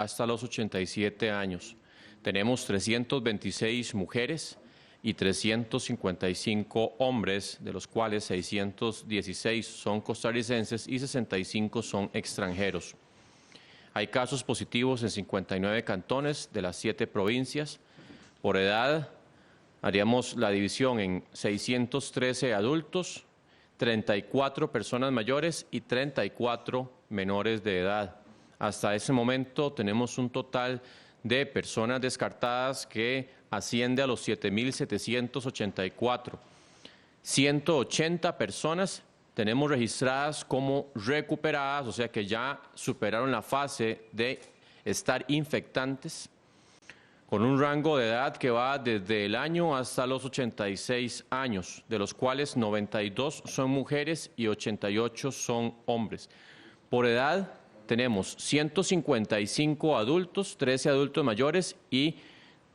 hasta los 87 años. Tenemos 326 mujeres y 355 hombres, de los cuales 616 son costarricenses y 65 son extranjeros. Hay casos positivos en 59 cantones de las 7 provincias. Por edad, haríamos la división en 613 adultos, 34 personas mayores y 34 menores de edad. Hasta ese momento tenemos un total de personas descartadas que asciende a los 7.784. 180 personas tenemos registradas como recuperadas, o sea que ya superaron la fase de estar infectantes, con un rango de edad que va desde el año hasta los 86 años, de los cuales 92 son mujeres y 88 son hombres. Por edad tenemos 155 adultos, 13 adultos mayores y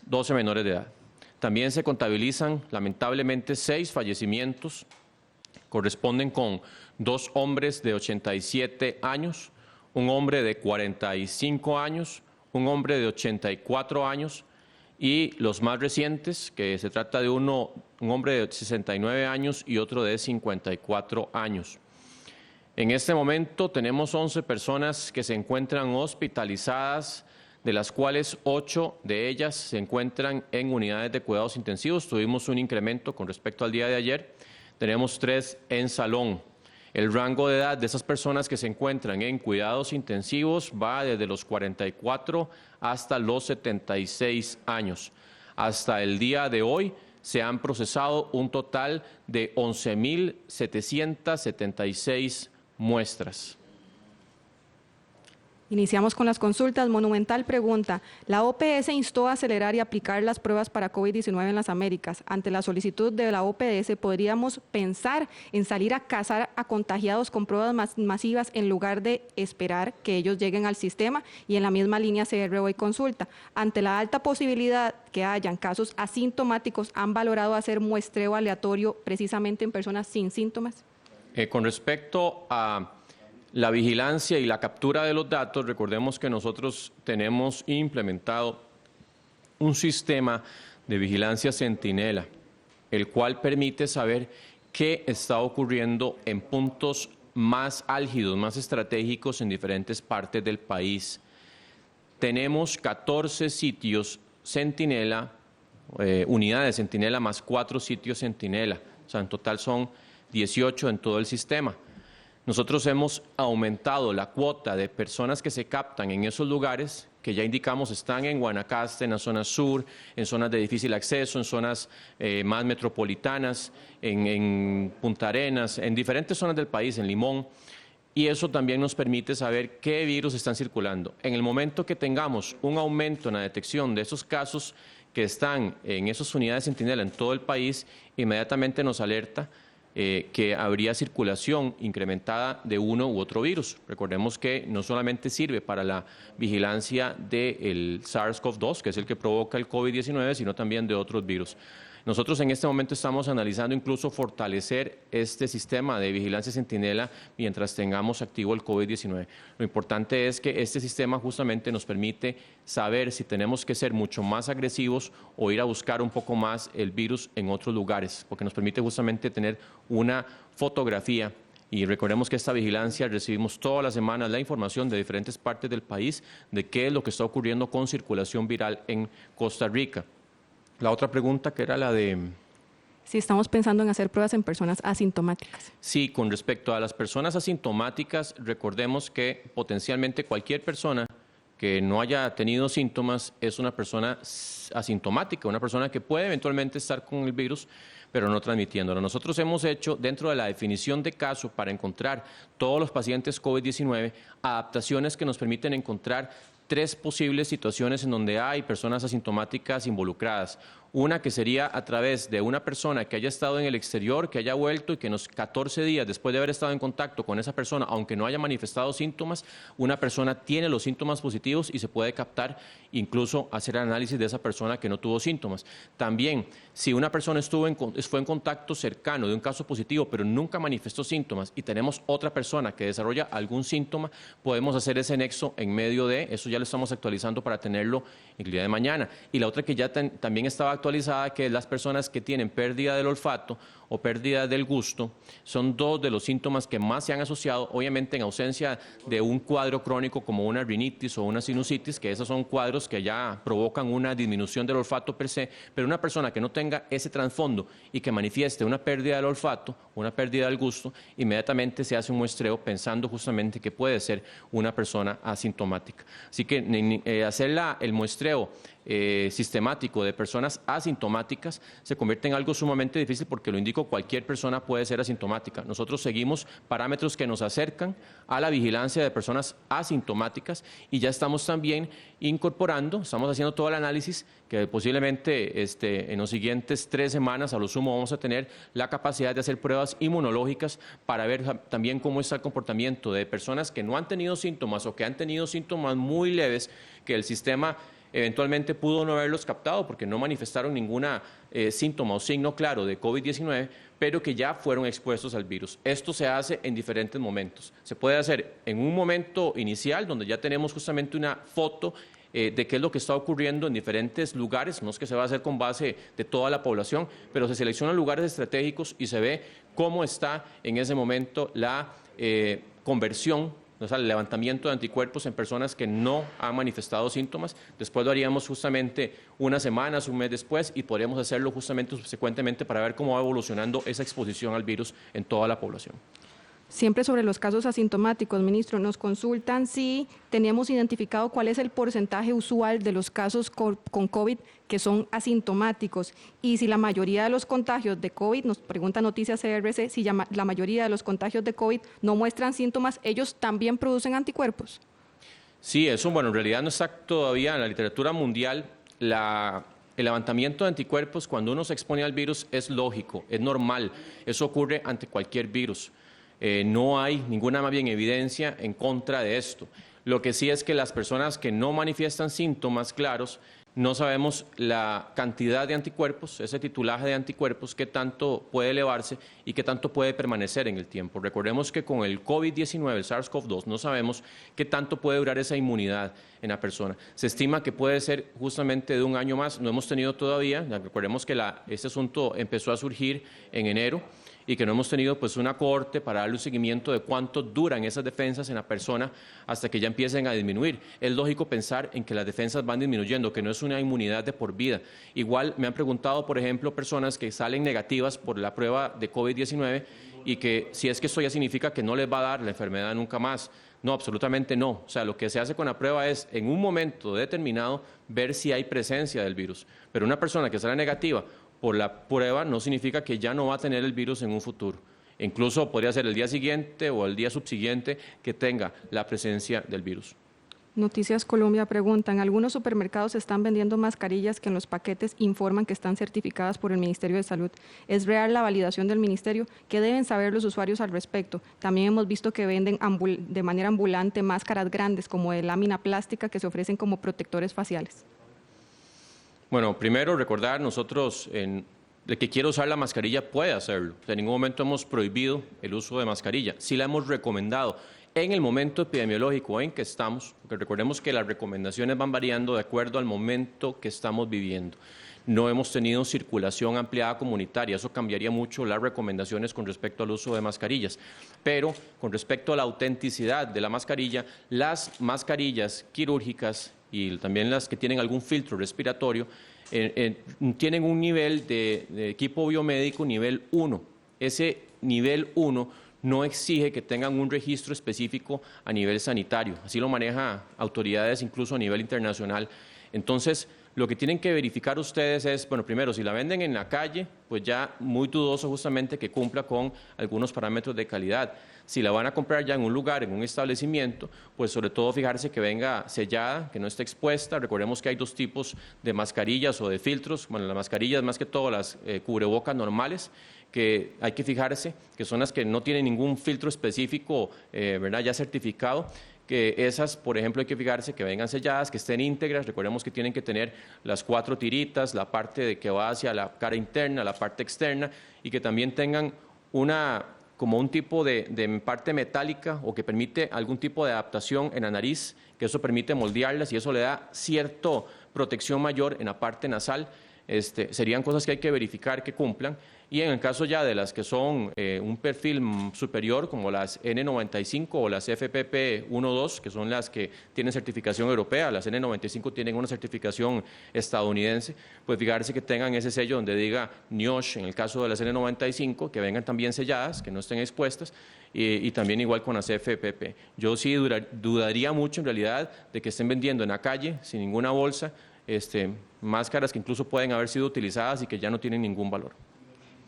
12 menores de edad. También se contabilizan, lamentablemente, 6 fallecimientos, corresponden con 2 hombres de 87 años, un hombre de 45 años, un hombre de 84 años y los más recientes, que se trata de un hombre de 69 años y otro de 54 años. En este momento tenemos 11 personas que se encuentran hospitalizadas, de las cuales 8 de ellas se encuentran en unidades de cuidados intensivos. Tuvimos un incremento con respecto al día de ayer. Tenemos 3 en salón. El rango de edad de esas personas que se encuentran en cuidados intensivos va desde los 44 hasta los 76 años. Hasta el día de hoy se han procesado un total de 11.776 muestras. Iniciamos con las consultas. Monumental pregunta, la OPS instó a acelerar y aplicar las pruebas para COVID-19 en las Américas. Ante la solicitud de la OPS, ¿podríamos pensar en salir a cazar a contagiados con pruebas masivas en lugar de esperar que ellos lleguen al sistema? Y en la misma línea CRO y consulta, ante la alta posibilidad que hayan casos asintomáticos, ¿han valorado hacer muestreo aleatorio precisamente en personas sin síntomas? Con respecto a la vigilancia y la captura de los datos, recordemos que nosotros tenemos implementado un sistema de vigilancia centinela, el cual permite saber qué está ocurriendo en puntos más álgidos, más estratégicos en diferentes partes del país. Tenemos 14 sitios centinela, unidades centinela más 4 sitios centinela, o sea, en total son 18 en todo el sistema. Nosotros hemos aumentado la cuota de personas que se captan en esos lugares, que ya indicamos están en Guanacaste, en la zona sur, en zonas de difícil acceso, en zonas más metropolitanas, en Punta Arenas, en diferentes zonas del país, en Limón. Y eso también nos permite saber qué virus están circulando. En el momento que tengamos un aumento en la detección de esos casos que están en esas unidades centinela en todo el país, inmediatamente nos alerta que habría circulación incrementada de uno u otro virus. Recordemos que no solamente sirve para la vigilancia del SARS-CoV-2, que es el que provoca el COVID-19, sino también de otros virus. Nosotros en este momento estamos analizando incluso fortalecer este sistema de vigilancia centinela mientras tengamos activo el COVID-19. Lo importante es que este sistema justamente nos permite saber si tenemos que ser mucho más agresivos o ir a buscar un poco más el virus en otros lugares, porque nos permite justamente tener una fotografía. Y recordemos que esta vigilancia recibimos todas las semanas la información de diferentes partes del país de qué es lo que está ocurriendo con circulación viral en Costa Rica. La otra pregunta, que era la de... Si estamos pensando en hacer pruebas en personas asintomáticas. Sí, con respecto a las personas asintomáticas, recordemos que potencialmente cualquier persona que no haya tenido síntomas es una persona asintomática, una persona que puede eventualmente estar con el virus, pero no transmitiéndolo. Nosotros hemos hecho, dentro de la definición de caso, para encontrar todos los pacientes COVID-19, adaptaciones que nos permiten encontrar 3 posibles situaciones en donde hay personas asintomáticas involucradas. Una que sería a través de una persona que haya estado en el exterior, que haya vuelto y que en los 14 días después de haber estado en contacto con esa persona, aunque no haya manifestado síntomas, una persona tiene los síntomas positivos y se puede captar, incluso hacer análisis de esa persona que no tuvo síntomas. También, si una persona fue en contacto cercano de un caso positivo, pero nunca manifestó síntomas y tenemos otra persona que desarrolla algún síntoma, podemos hacer ese nexo en medio de, eso ya lo estamos actualizando para tenerlo el día de mañana. Y la otra que ya también estaba actualizada, que es las personas que tienen pérdida del olfato o pérdida del gusto, son dos de los síntomas que más se han asociado, obviamente en ausencia de un cuadro crónico como una rinitis o una sinusitis, que esos son cuadros que ya provocan una disminución del olfato per se, pero una persona que no tenga ese trasfondo y que manifieste una pérdida del olfato, una pérdida del gusto, inmediatamente se hace un muestreo pensando justamente que puede ser una persona asintomática. Así que hacer el muestreo sistemático de personas asintomáticas se convierte en algo sumamente difícil porque lo indico, cualquier persona puede ser asintomática. Nosotros seguimos parámetros que nos acercan a la vigilancia de personas asintomáticas y ya estamos también incorporando, estamos haciendo todo el análisis que posiblemente en los siguientes 3 semanas a lo sumo vamos a tener la capacidad de hacer pruebas inmunológicas para ver también cómo está el comportamiento de personas que no han tenido síntomas o que han tenido síntomas muy leves que el sistema eventualmente pudo no haberlos captado porque no manifestaron ninguna síntoma o signo claro de COVID-19, pero que ya fueron expuestos al virus. Esto se hace en diferentes momentos. Se puede hacer en un momento inicial, donde ya tenemos justamente una foto de qué es lo que está ocurriendo en diferentes lugares, no es que se va a hacer con base de toda la población, pero se seleccionan lugares estratégicos y se ve cómo está en ese momento la conversión, o sea, el levantamiento de anticuerpos en personas que no han manifestado síntomas. Después lo haríamos justamente unas semanas, un mes después, y podríamos hacerlo justamente subsecuentemente para ver cómo va evolucionando esa exposición al virus en toda la población. Siempre sobre los casos asintomáticos, ministro, nos consultan si teníamos identificado cuál es el porcentaje usual de los casos con COVID que son asintomáticos y si la mayoría de los contagios de COVID, nos pregunta Noticias CRC, si la mayoría de los contagios de COVID no muestran síntomas, ¿ellos también producen anticuerpos? Sí, eso, bueno, en realidad no está todavía en la literatura mundial. El levantamiento de anticuerpos cuando uno se expone al virus es lógico, es normal, eso ocurre ante cualquier virus. No hay ninguna más bien evidencia en contra de esto. Lo que sí es que las personas que no manifiestan síntomas claros, no sabemos la cantidad de anticuerpos, ese titulaje de anticuerpos, qué tanto puede elevarse y qué tanto puede permanecer en el tiempo. Recordemos que con el COVID-19, el SARS-CoV-2, no sabemos qué tanto puede durar esa inmunidad en la persona. Se estima que puede ser justamente de un año más, no hemos tenido todavía, recordemos que este asunto empezó a surgir en enero, y que no hemos tenido pues una cohorte para darle un seguimiento de cuánto duran esas defensas en la persona hasta que ya empiecen a disminuir. Es lógico pensar en que las defensas van disminuyendo, que no es una inmunidad de por vida. Igual me han preguntado, por ejemplo, personas que salen negativas por la prueba de COVID-19 y que si es que esto ya significa que no les va a dar la enfermedad nunca más. No, absolutamente no. O sea, lo que se hace con la prueba es, en un momento determinado, ver si hay presencia del virus. Pero una persona que sale negativa por la prueba no significa que ya no va a tener el virus en un futuro. Incluso podría ser el día siguiente o el día subsiguiente que tenga la presencia del virus. Noticias Colombia preguntan, algunos supermercados están vendiendo mascarillas que en los paquetes informan que están certificadas por el Ministerio de Salud. ¿Es real la validación del Ministerio? ¿Qué deben saber los usuarios al respecto? También hemos visto que venden de manera ambulante máscaras grandes como de lámina plástica que se ofrecen como protectores faciales. Bueno, primero recordar, nosotros, el que quiera usar la mascarilla puede hacerlo. En ningún momento hemos prohibido el uso de mascarilla. Sí la hemos recomendado en el momento epidemiológico en que estamos, porque recordemos que las recomendaciones van variando de acuerdo al momento que estamos viviendo. No hemos tenido circulación ampliada comunitaria, eso cambiaría mucho las recomendaciones con respecto al uso de mascarillas. Pero con respecto a la autenticidad de la mascarilla, las mascarillas quirúrgicas y también las que tienen algún filtro respiratorio, tienen un nivel de equipo biomédico nivel 1. Ese nivel 1 no exige que tengan un registro específico a nivel sanitario. Así lo maneja autoridades incluso a nivel internacional. Entonces, lo que tienen que verificar ustedes es, bueno, primero, si la venden en la calle, pues ya muy dudoso justamente que cumpla con algunos parámetros de calidad. Si la van a comprar ya en un lugar, en un establecimiento, pues sobre todo fijarse que venga sellada, que no esté expuesta. Recordemos que hay dos tipos de mascarillas o de filtros. Bueno, las mascarillas más que todo las cubrebocas normales, que hay que fijarse, que son las que no tienen ningún filtro específico, ¿verdad?, ya certificado. Que esas, por ejemplo, hay que fijarse que vengan selladas, que estén íntegras. Recordemos que tienen que tener las 4 tiritas, la parte de que va hacia la cara interna, la parte externa, y que también tengan como un tipo de parte metálica o que permite algún tipo de adaptación en la nariz, que eso permite moldearlas y eso le da cierta protección mayor en la parte nasal. Serían cosas que hay que verificar que cumplan. Y en el caso ya de las que son un perfil superior, como las N95 o las FPP1-2, que son las que tienen certificación europea, las N95 tienen una certificación estadounidense, pues fijarse que tengan ese sello donde diga NIOSH, en el caso de las N95, que vengan también selladas, que no estén expuestas, y también igual con las FPP. Yo sí dudaría mucho en realidad de que estén vendiendo en la calle, sin ninguna bolsa, máscaras que incluso pueden haber sido utilizadas y que ya no tienen ningún valor.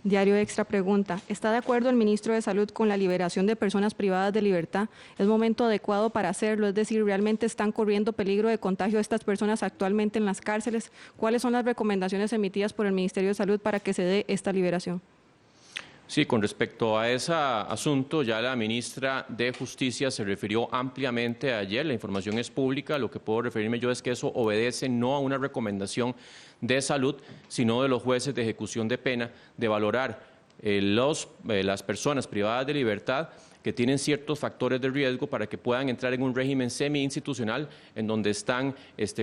Diario Extra pregunta, ¿está de acuerdo el ministro de Salud con la liberación de personas privadas de libertad? ¿Es momento adecuado para hacerlo? Es decir, ¿realmente están corriendo peligro de contagio estas personas actualmente en las cárceles? ¿Cuáles son las recomendaciones emitidas por el Ministerio de Salud para que se dé esta liberación? Sí, con respecto a ese asunto, ya la ministra de Justicia se refirió ampliamente ayer, la información es pública, lo que puedo referirme yo es que eso obedece no a una recomendación de salud, sino de los jueces de ejecución de pena, de valorar las personas privadas de libertad que tienen ciertos factores de riesgo para que puedan entrar en un régimen semi-institucional en donde están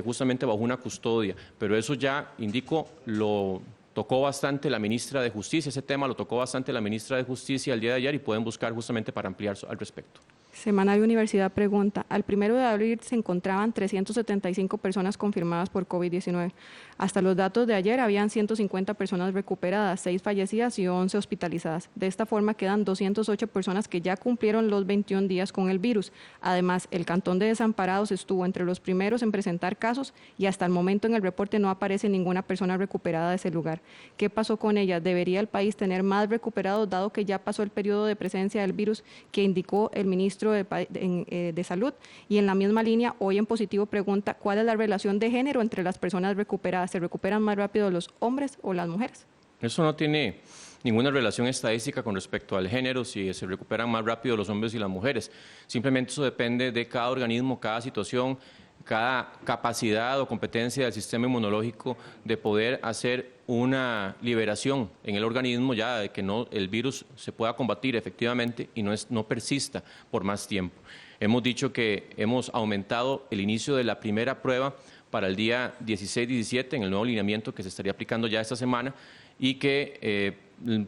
justamente bajo una custodia. Pero eso ya, indico, lo tocó bastante la ministra de Justicia, ese tema lo tocó bastante la ministra de Justicia el día de ayer y pueden buscar justamente para ampliar al respecto. Semanario Universidad pregunta, al 1 de abril se encontraban 375 personas confirmadas por COVID-19. Hasta los datos de ayer habían 150 personas recuperadas, 6 fallecidas y 11 hospitalizadas. De esta forma quedan 208 personas que ya cumplieron los 21 días con el virus. Además, el Cantón de Desamparados estuvo entre los primeros en presentar casos y hasta el momento en el reporte no aparece ninguna persona recuperada de ese lugar. ¿Qué pasó con ellas? ¿Debería el país tener más recuperados dado que ya pasó el periodo de presencia del virus que indicó el ministro de Salud? Y en la misma línea, hoy en Positivo pregunta, ¿cuál es la relación de género entre las personas recuperadas? ¿Se recuperan más rápido los hombres o las mujeres? Eso no tiene ninguna relación estadística con respecto al género, si se recuperan más rápido los hombres y las mujeres. Simplemente eso depende de cada organismo, cada situación, cada capacidad o competencia del sistema inmunológico de poder hacer una liberación en el organismo ya de que el virus se pueda combatir efectivamente y no persista por más tiempo. Hemos dicho que hemos aumentado el inicio de la primera prueba para el día 16 y 17 en el nuevo lineamiento que se estaría aplicando ya esta semana y que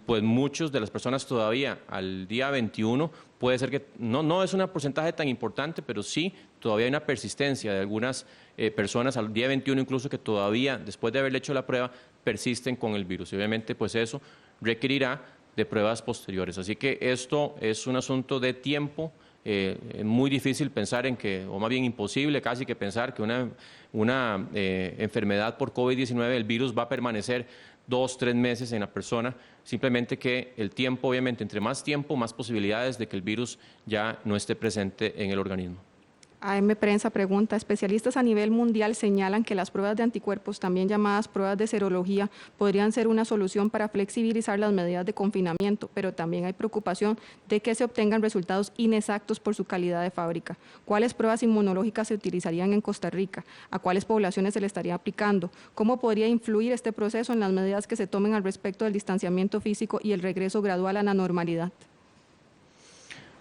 pues muchos de las personas todavía al día 21 puede ser que no es un porcentaje tan importante, pero sí todavía hay una persistencia de algunas personas al día 21 incluso que todavía después de haberle hecho la prueba persisten con el virus. Y obviamente pues eso requerirá de pruebas posteriores. Así que esto es un asunto de tiempo. Es muy difícil pensar en que, o más bien imposible casi que pensar que una enfermedad por COVID-19, el virus va a permanecer 2, 3 meses en la persona, simplemente que el tiempo, obviamente, entre más tiempo, más posibilidades de que el virus ya no esté presente en el organismo. AM Prensa pregunta, especialistas a nivel mundial señalan que las pruebas de anticuerpos, también llamadas pruebas de serología, podrían ser una solución para flexibilizar las medidas de confinamiento, pero también hay preocupación de que se obtengan resultados inexactos por su calidad de fábrica. ¿Cuáles pruebas inmunológicas se utilizarían en Costa Rica? ¿A cuáles poblaciones se le estaría aplicando? ¿Cómo podría influir este proceso en las medidas que se tomen al respecto del distanciamiento físico y el regreso gradual a la normalidad?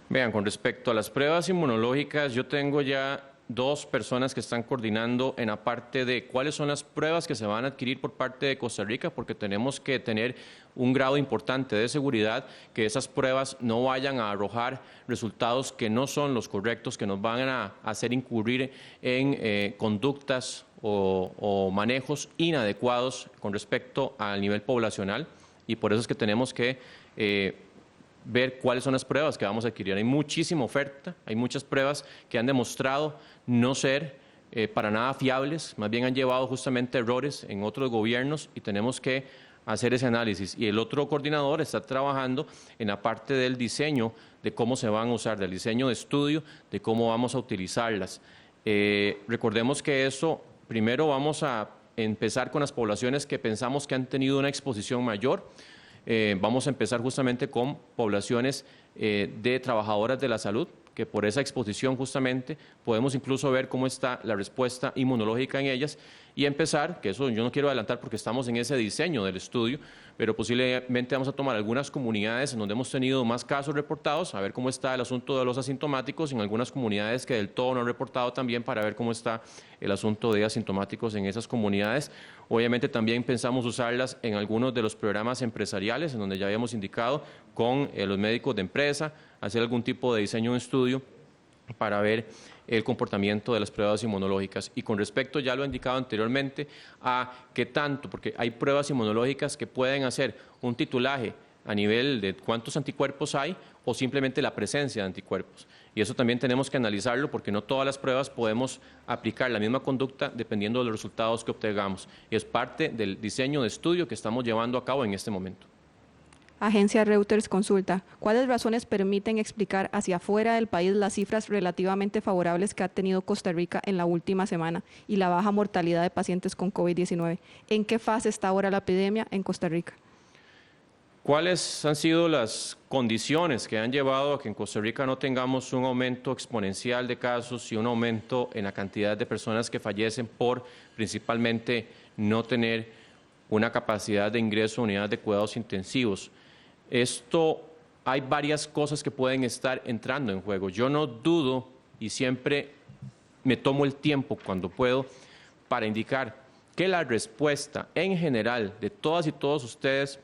Vean, con respecto a las pruebas inmunológicas, yo tengo ya 2 personas que están coordinando en la parte de cuáles son las pruebas que se van a adquirir por parte de Costa Rica, porque tenemos que tener un grado importante de seguridad, que esas pruebas no vayan a arrojar resultados que no son los correctos, que nos van a hacer incurrir en conductas o manejos inadecuados con respecto al nivel poblacional, y por eso es que tenemos que ver cuáles son las pruebas que vamos a adquirir. Hay muchísima oferta, hay muchas pruebas que han demostrado no ser para nada fiables, más bien han llevado justamente errores en otros gobiernos y tenemos que hacer ese análisis. Y el otro coordinador está trabajando en la parte del diseño de cómo se van a usar, del diseño de estudio, de cómo vamos a utilizarlas. Recordemos que eso, primero vamos a empezar con las poblaciones que pensamos que han tenido una exposición mayor. Vamos a empezar justamente con poblaciones de trabajadoras de la salud, que por esa exposición justamente podemos incluso ver cómo está la respuesta inmunológica en ellas y empezar, que eso yo no quiero adelantar porque estamos en ese diseño del estudio, pero posiblemente vamos a tomar algunas comunidades en donde hemos tenido más casos reportados, a ver cómo está el asunto de los asintomáticos, en algunas comunidades que del todo no han reportado también para ver cómo está el asunto de asintomáticos en esas comunidades. Obviamente también pensamos usarlas en algunos de los programas empresariales, en donde ya habíamos indicado con los médicos de empresa, hacer algún tipo de diseño de estudio para ver el comportamiento de las pruebas inmunológicas. Y con respecto, ya lo he indicado anteriormente, a qué tanto, porque hay pruebas inmunológicas que pueden hacer un titulaje a nivel de cuántos anticuerpos hay o simplemente la presencia de anticuerpos. Y eso también tenemos que analizarlo porque no todas las pruebas podemos aplicar la misma conducta dependiendo de los resultados que obtengamos. Y es parte del diseño de estudio que estamos llevando a cabo en este momento. Agencia Reuters consulta, ¿cuáles razones permiten explicar hacia afuera del país las cifras relativamente favorables que ha tenido Costa Rica en la última semana y la baja mortalidad de pacientes con COVID-19? ¿En qué fase está ahora la epidemia en Costa Rica? ¿Cuáles han sido las condiciones que han llevado a que en Costa Rica no tengamos un aumento exponencial de casos y un aumento en la cantidad de personas que fallecen por principalmente no tener una capacidad de ingreso a unidades de cuidados intensivos? Hay varias cosas que pueden estar entrando en juego. Yo no dudo y siempre me tomo el tiempo cuando puedo para indicar que la respuesta en general de todas y todos ustedes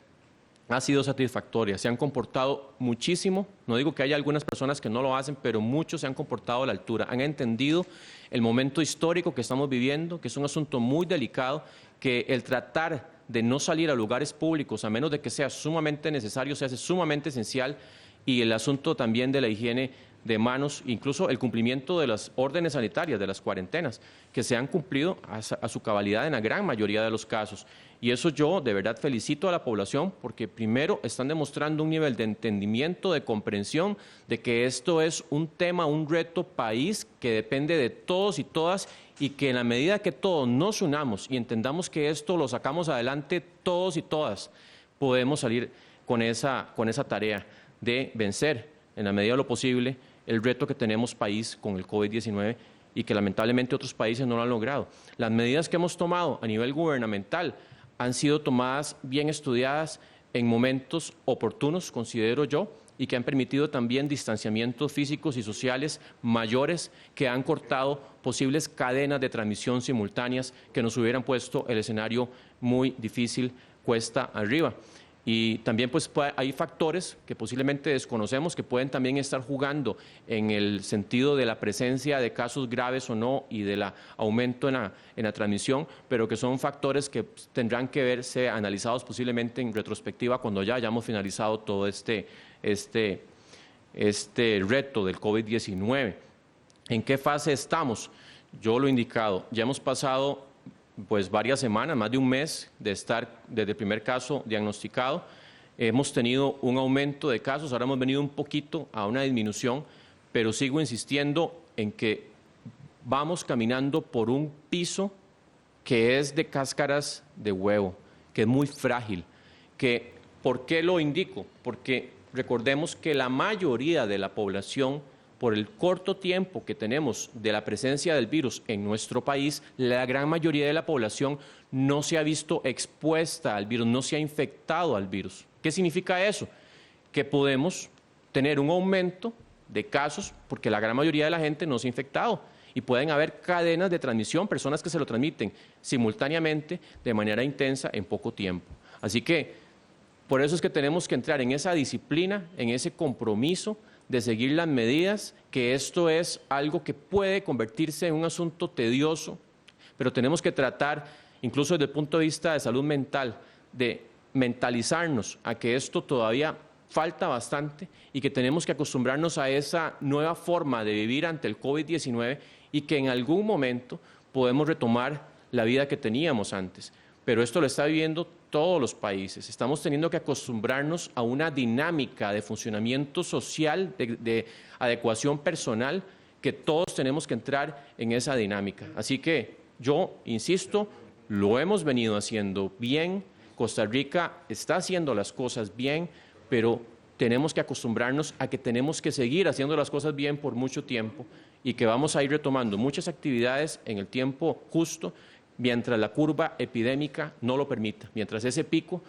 ha sido satisfactoria. Se han comportado muchísimo, no digo que haya algunas personas que no lo hacen, pero muchos se han comportado a la altura. Han entendido el momento histórico que estamos viviendo, que es un asunto muy delicado, que el tratar de no salir a lugares públicos, a menos de que sea sumamente necesario, se hace sumamente esencial, y el asunto también de la higiene de manos, incluso el cumplimiento de las órdenes sanitarias, de las cuarentenas, que se han cumplido a su cabalidad en la gran mayoría de los casos. Y eso yo de verdad felicito a la población porque primero están demostrando un nivel de entendimiento, de comprensión, de que esto es un tema, un reto país que depende de todos y todas y que en la medida que todos nos unamos y entendamos que esto lo sacamos adelante todos y todas, podemos salir con esa tarea de vencer en la medida de lo posible el reto que tenemos país con el COVID-19 y que lamentablemente otros países no lo han logrado. Las medidas que hemos tomado a nivel gubernamental han sido tomadas bien estudiadas en momentos oportunos, considero yo, y que han permitido también distanciamientos físicos y sociales mayores que han cortado posibles cadenas de transmisión simultáneas que nos hubieran puesto el escenario muy difícil cuesta arriba. Y también pues hay factores que posiblemente desconocemos que pueden también estar jugando en el sentido de la presencia de casos graves o no y del aumento en la transmisión, pero que son factores que tendrán que verse analizados posiblemente en retrospectiva cuando ya hayamos finalizado todo este reto del COVID-19. ¿En qué fase estamos? Yo lo he indicado, ya hemos pasado pues varias semanas, más de un mes de estar desde el primer caso diagnosticado. Hemos tenido un aumento de casos, ahora hemos venido un poquito a una disminución, pero sigo insistiendo en que vamos caminando por un piso que es de cáscaras de huevo, que es muy frágil. ¿Por qué lo indico? Porque recordemos que la mayoría de la población, por el corto tiempo que tenemos de la presencia del virus en nuestro país, la gran mayoría de la población no se ha visto expuesta al virus, no se ha infectado al virus. ¿Qué significa eso? Que podemos tener un aumento de casos porque la gran mayoría de la gente no se ha infectado y pueden haber cadenas de transmisión, personas que se lo transmiten simultáneamente de manera intensa en poco tiempo. Así que por eso es que tenemos que entrar en esa disciplina, en ese compromiso de seguir las medidas, que esto es algo que puede convertirse en un asunto tedioso, pero tenemos que tratar, incluso desde el punto de vista de salud mental, de mentalizarnos a que esto todavía falta bastante y que tenemos que acostumbrarnos a esa nueva forma de vivir ante el COVID-19 y que en algún momento podemos retomar la vida que teníamos antes. Pero esto lo está viviendo todos los países. Estamos teniendo que acostumbrarnos a una dinámica de funcionamiento social, de adecuación personal, que todos tenemos que entrar en esa dinámica. Así que yo insisto, lo hemos venido haciendo bien, Costa Rica está haciendo las cosas bien, pero tenemos que acostumbrarnos a que tenemos que seguir haciendo las cosas bien por mucho tiempo y que vamos a ir retomando muchas actividades en el tiempo justo mientras la curva epidémica no lo permita, mientras ese pico,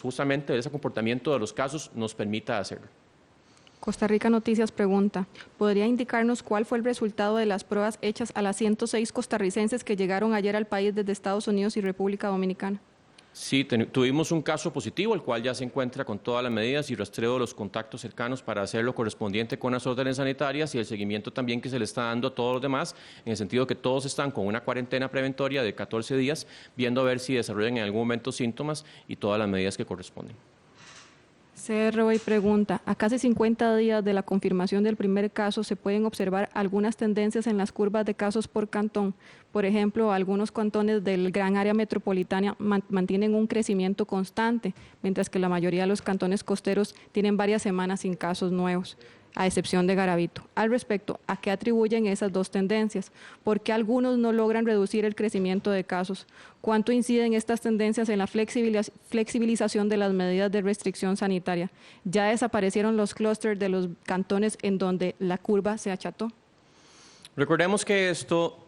justamente ese comportamiento de los casos nos permita hacerlo. Costa Rica Noticias pregunta, ¿podría indicarnos cuál fue el resultado de las pruebas hechas a las 106 costarricenses que llegaron ayer al país desde Estados Unidos y República Dominicana? Sí, tuvimos un caso positivo, el cual ya se encuentra con todas las medidas y rastreo de los contactos cercanos para hacer lo correspondiente con las órdenes sanitarias y el seguimiento también que se le está dando a todos los demás, en el sentido que todos están con una cuarentena preventoria de 14 días, viendo a ver si desarrollan en algún momento síntomas y todas las medidas que corresponden. CR pregunta, a casi 50 días de la confirmación del primer caso, ¿se pueden observar algunas tendencias en las curvas de casos por cantón? Por ejemplo, algunos cantones del gran área metropolitana mantienen un crecimiento constante, mientras que la mayoría de los cantones costeros tienen varias semanas sin casos nuevos, a excepción de Garavito. Al respecto, ¿a qué atribuyen esas dos tendencias? ¿Por qué algunos no logran reducir el crecimiento de casos? ¿Cuánto inciden estas tendencias en la flexibilización de las medidas de restricción sanitaria? ¿Ya desaparecieron los clústeres de los cantones en donde la curva se acható? Recordemos que esto,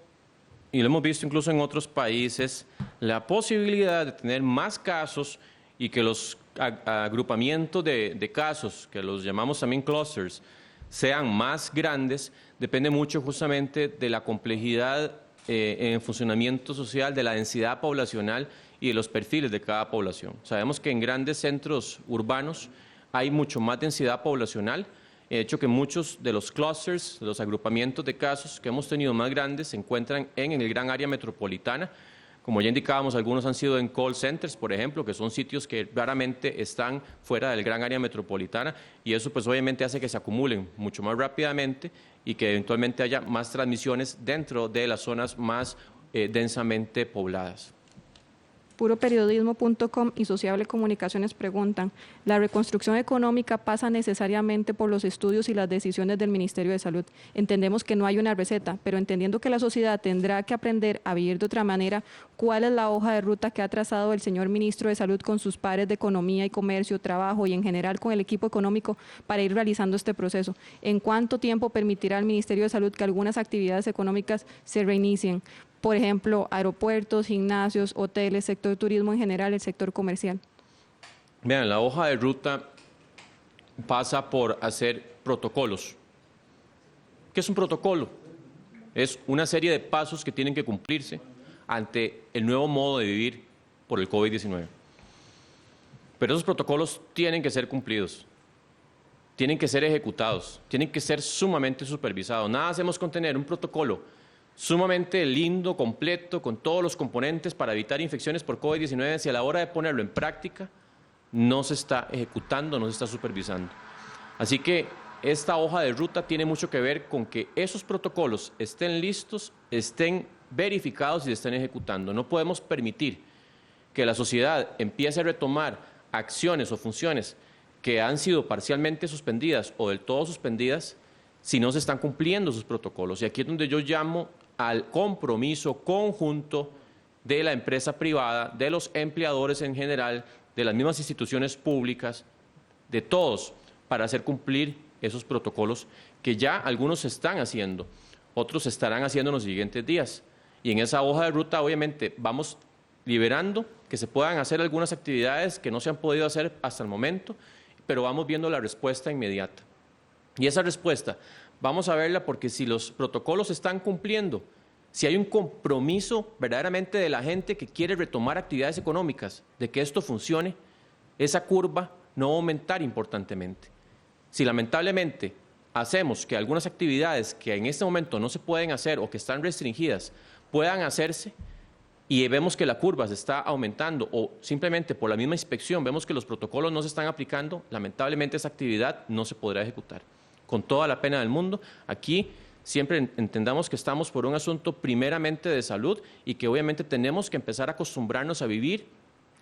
y lo hemos visto incluso en otros países, la posibilidad de tener más casos y que los agrupamientos de casos, que los llamamos también clusters, sean más grandes, depende mucho justamente de la complejidad en el funcionamiento social, de la densidad poblacional y de los perfiles de cada población. Sabemos que en grandes centros urbanos hay mucho más densidad poblacional, de hecho que muchos de los clusters, de los agrupamientos de casos que hemos tenido más grandes se encuentran en el gran área metropolitana. Como ya indicábamos, algunos han sido en call centers, por ejemplo, que son sitios que raramente están fuera del gran área metropolitana y eso pues obviamente hace que se acumulen mucho más rápidamente y que eventualmente haya más transmisiones dentro de las zonas más densamente pobladas. Puroperiodismo.com y Sociable Comunicaciones preguntan, ¿la reconstrucción económica pasa necesariamente por los estudios y las decisiones del Ministerio de Salud? Entendemos que no hay una receta, pero entendiendo que la sociedad tendrá que aprender a vivir de otra manera, ¿cuál es la hoja de ruta que ha trazado el señor Ministro de Salud con sus pares de Economía y Comercio, Trabajo y en general con el equipo económico para ir realizando este proceso? ¿En cuánto tiempo permitirá el Ministerio de Salud que algunas actividades económicas se reinicien? Por ejemplo, aeropuertos, gimnasios, hoteles, sector turismo en general, el sector comercial. Vean, la hoja de ruta pasa por hacer protocolos. ¿Qué es un protocolo? Es una serie de pasos que tienen que cumplirse ante el nuevo modo de vivir por el COVID-19. Pero esos protocolos tienen que ser cumplidos, tienen que ser ejecutados, tienen que ser sumamente supervisados. Nada hacemos con tener un protocolo sumamente lindo, completo, con todos los componentes para evitar infecciones por COVID-19, si a la hora de ponerlo en práctica no se está ejecutando, no se está supervisando. Así que esta hoja de ruta tiene mucho que ver con que esos protocolos estén listos, estén verificados y se estén ejecutando. No podemos permitir que la sociedad empiece a retomar acciones o funciones que han sido parcialmente suspendidas o del todo suspendidas si no se están cumpliendo sus protocolos. Y aquí es donde yo llamo al compromiso conjunto de la empresa privada, de los empleadores en general, de las mismas instituciones públicas, de todos, para hacer cumplir esos protocolos que ya algunos se están haciendo, otros se estarán haciendo en los siguientes días. Y en esa hoja de ruta, obviamente, vamos liberando que se puedan hacer algunas actividades que no se han podido hacer hasta el momento, pero vamos viendo la respuesta inmediata. Y esa respuesta vamos a verla porque si los protocolos se están cumpliendo, si hay un compromiso verdaderamente de la gente que quiere retomar actividades económicas, de que esto funcione, esa curva no va a aumentar importantemente. Si lamentablemente hacemos que algunas actividades que en este momento no se pueden hacer o que están restringidas puedan hacerse, y vemos que la curva se está aumentando o simplemente por la misma inspección vemos que los protocolos no se están aplicando, lamentablemente esa actividad no se podrá ejecutar. Con toda la pena del mundo, aquí siempre entendamos que estamos por un asunto primeramente de salud y que obviamente tenemos que empezar a acostumbrarnos a vivir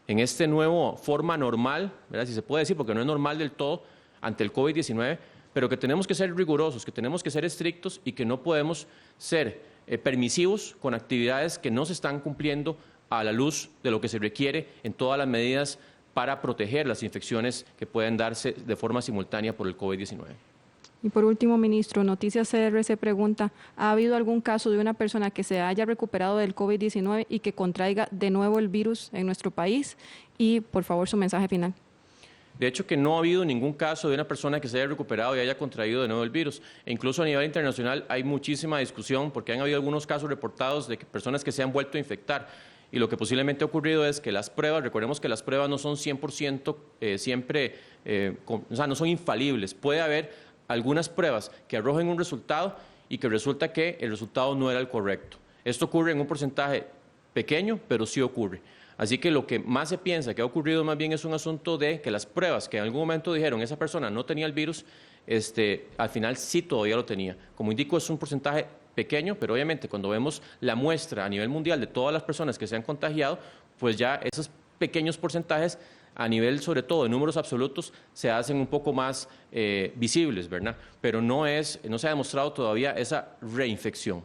en esta nueva forma normal, ¿verdad? Si se puede decir, porque no es normal del todo ante el COVID-19, pero que tenemos que ser rigurosos, que tenemos que ser estrictos y que no podemos ser permisivos con actividades que no se están cumpliendo a la luz de lo que se requiere en todas las medidas para proteger las infecciones que pueden darse de forma simultánea por el COVID-19. Y por último, ministro, Noticias CRC pregunta, ¿ha habido algún caso de una persona que se haya recuperado del COVID-19 y que contraiga de nuevo el virus en nuestro país? Y, por favor, su mensaje final. De hecho, que no ha habido ningún caso de una persona que se haya recuperado y haya contraído de nuevo el virus. E incluso a nivel internacional hay muchísima discusión porque han habido algunos casos reportados de que personas que se han vuelto a infectar. Y lo que posiblemente ha ocurrido es que las pruebas, recordemos que las pruebas no son 100% siempre, no son infalibles. Puede haber algunas pruebas que arrojen un resultado y que resulta que el resultado no era el correcto. Esto ocurre en un porcentaje pequeño, pero sí ocurre. Así que lo que más se piensa que ha ocurrido más bien es un asunto de que las pruebas que en algún momento dijeron esa persona no tenía el virus, al final sí todavía lo tenía. Como indico, es un porcentaje pequeño, pero obviamente cuando vemos la muestra a nivel mundial de todas las personas que se han contagiado, pues ya esos pequeños porcentajes a nivel sobre todo de números absolutos se hacen un poco más visibles, ¿verdad? Pero no se ha demostrado todavía esa reinfección.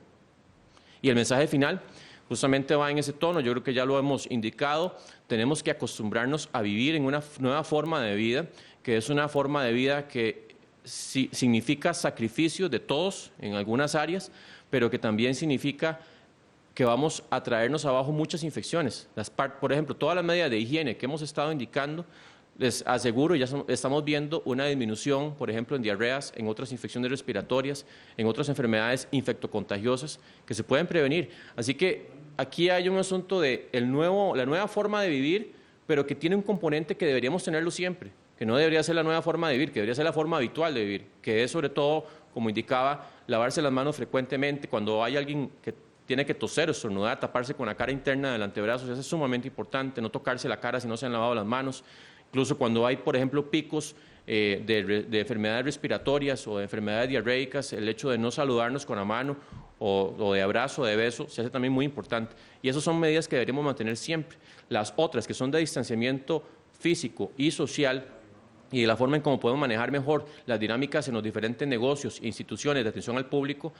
Y el mensaje final justamente va en ese tono, yo creo que ya lo hemos indicado, tenemos que acostumbrarnos a vivir en una nueva forma de vida, que es una forma de vida que significa sacrificio de todos en algunas áreas, pero que también significa que vamos a traernos abajo muchas infecciones. Por ejemplo, todas las medidas de higiene que hemos estado indicando, les aseguro, ya estamos viendo una disminución, por ejemplo, en diarreas, en otras infecciones respiratorias, en otras enfermedades infectocontagiosas que se pueden prevenir. Así que aquí hay un asunto de la nueva forma de vivir, pero que tiene un componente que deberíamos tenerlo siempre, que no debería ser la nueva forma de vivir, que debería ser la forma habitual de vivir, que es sobre todo, como indicaba, lavarse las manos frecuentemente. Cuando hay alguien que tiene que toser o estornudar, taparse con la cara interna del antebrazo, eso es sumamente importante, no tocarse la cara si no se han lavado las manos. Incluso cuando hay, por ejemplo, picos de enfermedades respiratorias o de enfermedades diarreicas, el hecho de no saludarnos con la mano o de abrazo o de beso se hace también muy importante. Y esas son medidas que deberíamos mantener siempre. Las otras, que son de distanciamiento físico y social, y de la forma en cómo podemos manejar mejor las dinámicas en los diferentes negocios e instituciones de atención al público,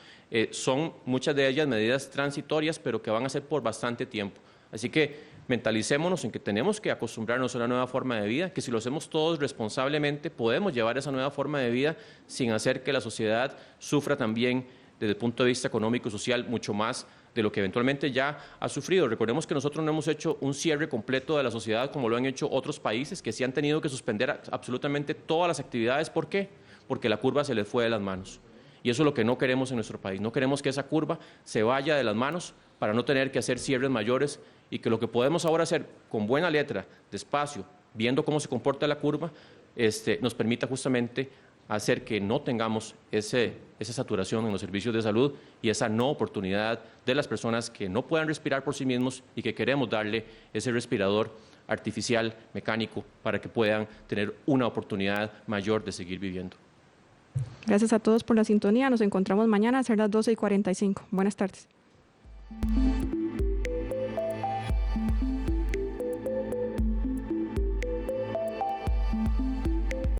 son muchas de ellas medidas transitorias, pero que van a ser por bastante tiempo. Así que mentalicémonos en que tenemos que acostumbrarnos a una nueva forma de vida, que si lo hacemos todos responsablemente podemos llevar esa nueva forma de vida sin hacer que la sociedad sufra también desde el punto de vista económico y social mucho más de lo que eventualmente ya ha sufrido. Recordemos que nosotros no hemos hecho un cierre completo de la sociedad como lo han hecho otros países que sí han tenido que suspender absolutamente todas las actividades. ¿Por qué? Porque la curva se les fue de las manos. Y eso es lo que no queremos en nuestro país. No queremos que esa curva se vaya de las manos para no tener que hacer cierres mayores y que lo que podemos ahora hacer con buena letra, despacio, viendo cómo se comporta la curva, nos permita justamente hacer que no tengamos esa saturación en los servicios de salud y esa no oportunidad de las personas que no puedan respirar por sí mismos y que queremos darle ese respirador artificial, mecánico, para que puedan tener una oportunidad mayor de seguir viviendo. Gracias a todos por la sintonía. Nos encontramos mañana a ser las 12:45. Buenas tardes.